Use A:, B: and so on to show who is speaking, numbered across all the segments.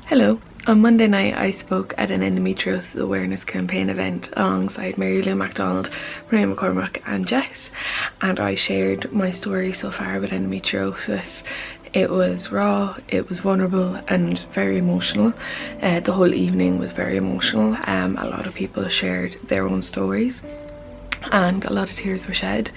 A: Hello. On Monday night I spoke at an endometriosis awareness campaign event alongside Mary Lou MacDonald, Maria McCormack and Jess, and I shared my story so far with endometriosis. It was raw, it was vulnerable and very emotional. The whole evening was very emotional. A lot of people shared their own stories and a lot of tears were shed.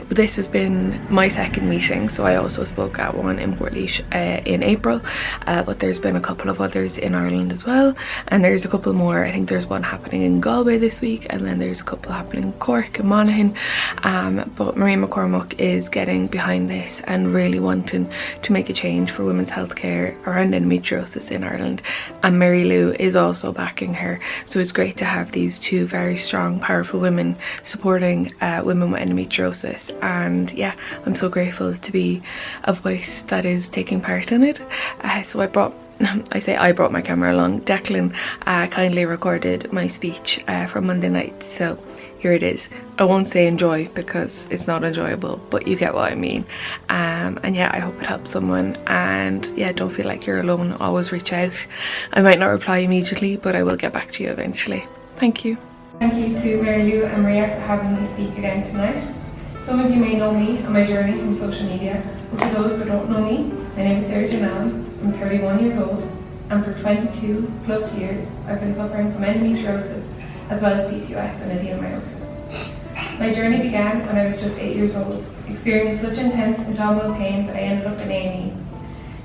A: This has been my second meeting, so I also spoke at one in Portlaoise in April, but there's been a couple of others in Ireland as well, and there's a couple more. I think there's one happening in Galway this week, and then there's a couple happening in Cork and Monaghan. But Maria McCormack is getting behind this and really wanting to make a change for women's healthcare around endometriosis in Ireland, and Mary Lou is also backing her, so it's great to have these two very strong, powerful women supporting women with endometriosis. And yeah, I'm so grateful to be a voice that is taking part in it. So I brought my camera along. Declan kindly recorded my speech from Monday night, so here it is. I won't say enjoy because it's not enjoyable, but you get what I mean. And yeah, I hope it helps someone, and yeah, don't feel like you're alone. Always reach out. I might not reply immediately, but I will get back to you eventually. Thank you.
B: Thank you to Mary Lou and Maria for having me speak again tonight. Some of you may know me and my journey from social media, but for those that don't know me, my name is Sarah Jane Allen. I'm 31 years old, and for 22 plus years I've been suffering from endometriosis as well as PCOS and adenomyosis. My journey began when I was just 8 years old, experiencing such intense abdominal pain that I ended up in A&E.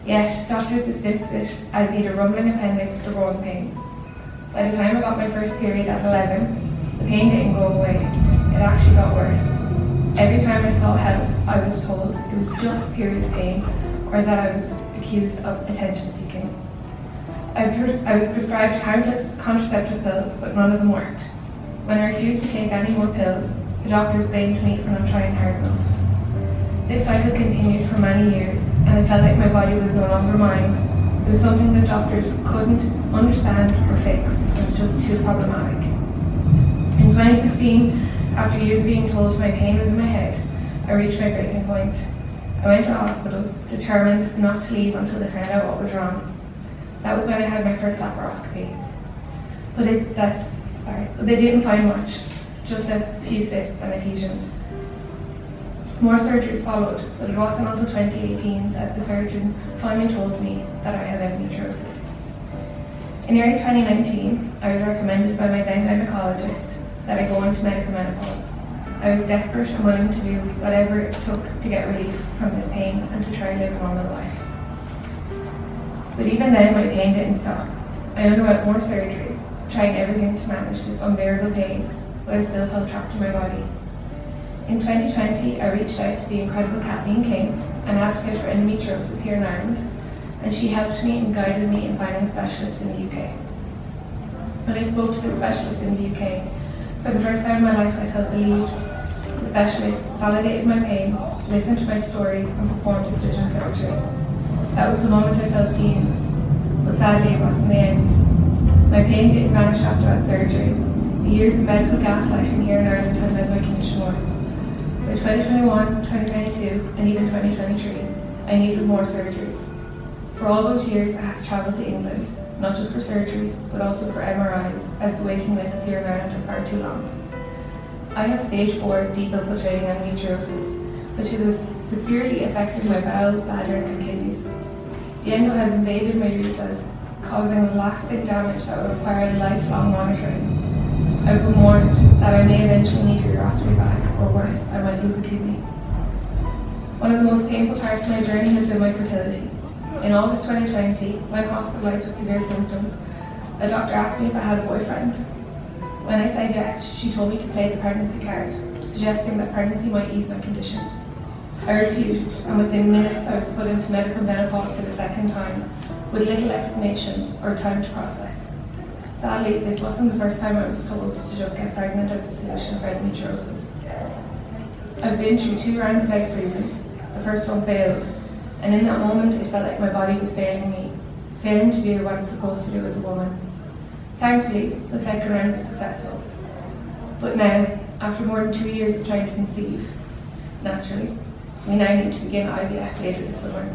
B: Yet doctors dismissed it as either rumbling appendix or growing pains. By the time I got my first period at 11, the pain didn't go away. It actually got worse. Every time I saw help, I was told it was just period pain, or that I was accused of attention seeking. I was prescribed countless contraceptive pills, but none of them worked. When I refused to take any more pills, the doctors blamed me for not trying hard enough. This cycle continued for many years, and I felt like my body was no longer mine. It was something that doctors couldn't understand or fix. It was just too problematic. In 2016, after years of being told my pain was in my head, I reached my breaking point. I went to hospital, determined not to leave until they found out what was wrong. That was when I had my first laparoscopy. But they didn't find much, just a few cysts and adhesions. More surgeries followed, but it wasn't until 2018 that the surgeon finally told me that I have endometriosis. In early 2019, I was recommended by my then gynecologist that I go into medical menopause. I was desperate and willing to do whatever it took to get relief from this pain and to try and live a normal life. But even then, my pain didn't stop. I underwent more surgeries, trying everything to manage this unbearable pain, but I still felt trapped in my body. In 2020, I reached out to the incredible Kathleen King, an advocate for endometriosis here in Ireland, and she helped me and guided me in finding a specialist in the UK. When I spoke to the specialist in the UK, for the first time in my life I felt believed. The specialist validated my pain, listened to my story, and performed excision surgery. That was the moment I felt seen, but sadly it wasn't the end. My pain didn't vanish after that surgery. The years of medical gaslighting here in Ireland had made my condition worse. By 2021, 2022, and even 2023, I needed more surgeries. For all those years, I had to travel to England, not just for surgery, but also for MRIs, as the waiting lists here in Ireland are far too long. I have stage 4 deep infiltrating endometriosis, which has severely affected my bowel, bladder, and kidneys. The endo has invaded my urethras, causing lasting damage that will require lifelong monitoring. I've been warned that I may eventually need a uroscopy back, or worse, I might lose a kidney. One of the most painful parts of my journey has been my fertility. In August 2020, when hospitalised with severe symptoms, a doctor asked me if I had a boyfriend. When I said yes, she told me to play the pregnancy card, suggesting that pregnancy might ease my condition. I refused, and within minutes I was put into medical menopause for the second time, with little explanation or time to process. Sadly, this wasn't the first time I was told to just get pregnant as a solution for endometriosis. I've been through 2 rounds of egg freezing. The first one failed, and in that moment it felt like my body was failing me, failing to do what it's supposed to do as a woman. Thankfully, the second round was successful. But now, after more than 2 years of trying to conceive, naturally, we now need to begin IVF later this summer.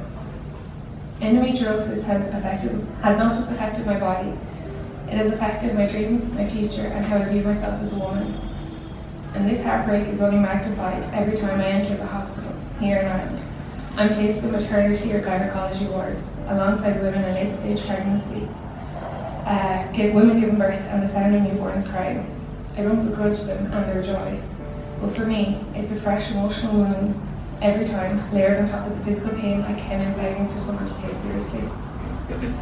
B: Endometriosis has not just affected my body, it has affected my dreams, my future, and how I view myself as a woman. And this heartbreak is only magnified every time I enter the hospital here in Ireland. I'm placed in maternity or gynecology wards alongside women in late-stage pregnancy, women giving birth and the sound of newborns crying. I don't begrudge them and their joy, but for me, it's a fresh emotional wound every time, layered on top of the physical pain I came in begging for someone to take seriously.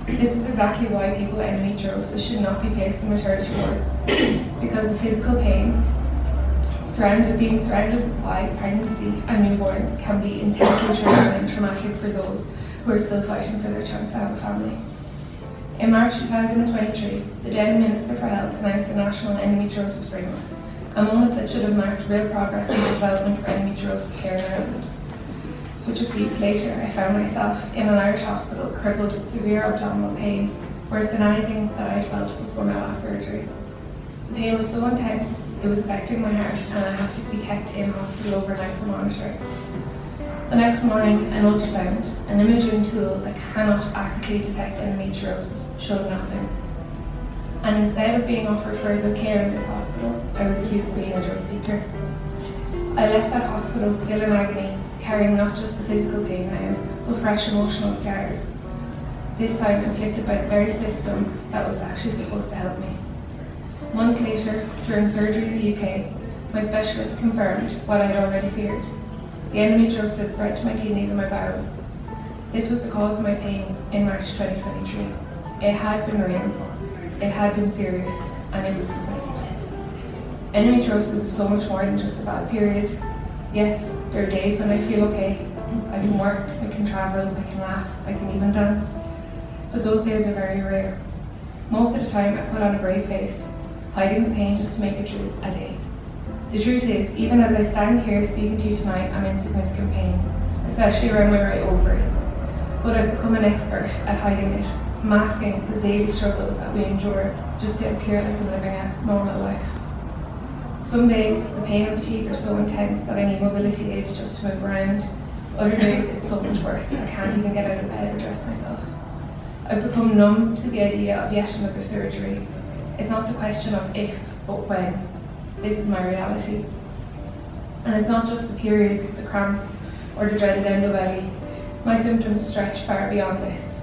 B: This is exactly why people with endometriosis should not be placed in maternity wards, because the physical pain being surrounded by pregnancy and newborns can be intensely triggering and traumatic for those who are still fighting for their chance to have a family. In March 2023, the then Minister for Health announced the National Endometriosis Framework, a moment that should have marked real progress in the development for endometriosis care in Ireland. But just weeks later, I found myself in an Irish hospital crippled with severe abdominal pain, worse than anything that I felt before my last surgery. The pain was so intense, it was affecting my heart, and I had to be kept in hospital overnight for monitoring. The next morning, an ultrasound, an imaging tool that cannot accurately detect endometriosis, showed nothing. And instead of being offered further care in this hospital, I was accused of being a drug seeker. I left that hospital still in agony, carrying not just the physical pain now, but fresh emotional scars. This time inflicted by the very system that was actually supposed to help me. Months later, during surgery in the UK, my specialist confirmed what I had already feared. The endometriosis had spread to my kidneys and my bowel. This was the cause of my pain in March 2023. It had been real, it had been serious, and it was dismissed. Endometriosis is so much more than just a bad period. Yes, there are days when I feel okay. I can work, I can travel, I can laugh, I can even dance. But those days are very rare. Most of the time I put on a brave face, hiding the pain just to make it through a day. The truth is, even as I stand here speaking to you tonight, I'm in significant pain, especially around my right ovary. But I've become an expert at hiding it, masking the daily struggles that we endure just to appear like we're living a normal life. Some days, the pain and fatigue are so intense that I need mobility aids just to move around. Other days, it's so much worse, I can't even get out of bed or dress myself. I've become numb to the idea of yet another surgery. It's not the question of if, but when. This is my reality. And it's not just the periods, the cramps, or the dreaded endobelly. My symptoms stretch far beyond this.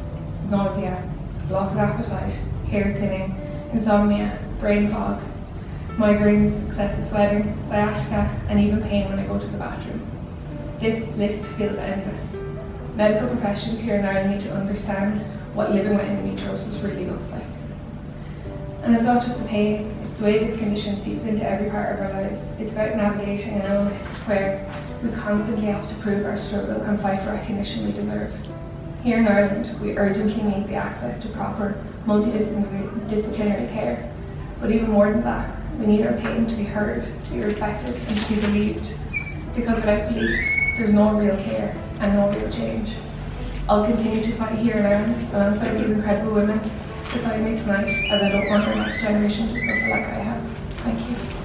B: Nausea, loss of appetite, hair thinning, insomnia, brain fog, migraines, excessive sweating, sciatica, and even pain when I go to the bathroom. This list feels endless. Medical professions here in Ireland need to understand what living with endometriosis really looks like. And it's not just the pain, it's the way this condition seeps into every part of our lives. It's about navigating an illness where we constantly have to prove our struggle and fight for recognition we deserve. Here in Ireland, we urgently need the access to proper multidisciplinary care. But even more than that, we need our pain to be heard, to be respected, and to be believed. Because without belief, there's no real care and no real change. I'll continue to fight here in Ireland alongside these incredible women beside me tonight, as I don't want our next generation to suffer like I have. Thank you.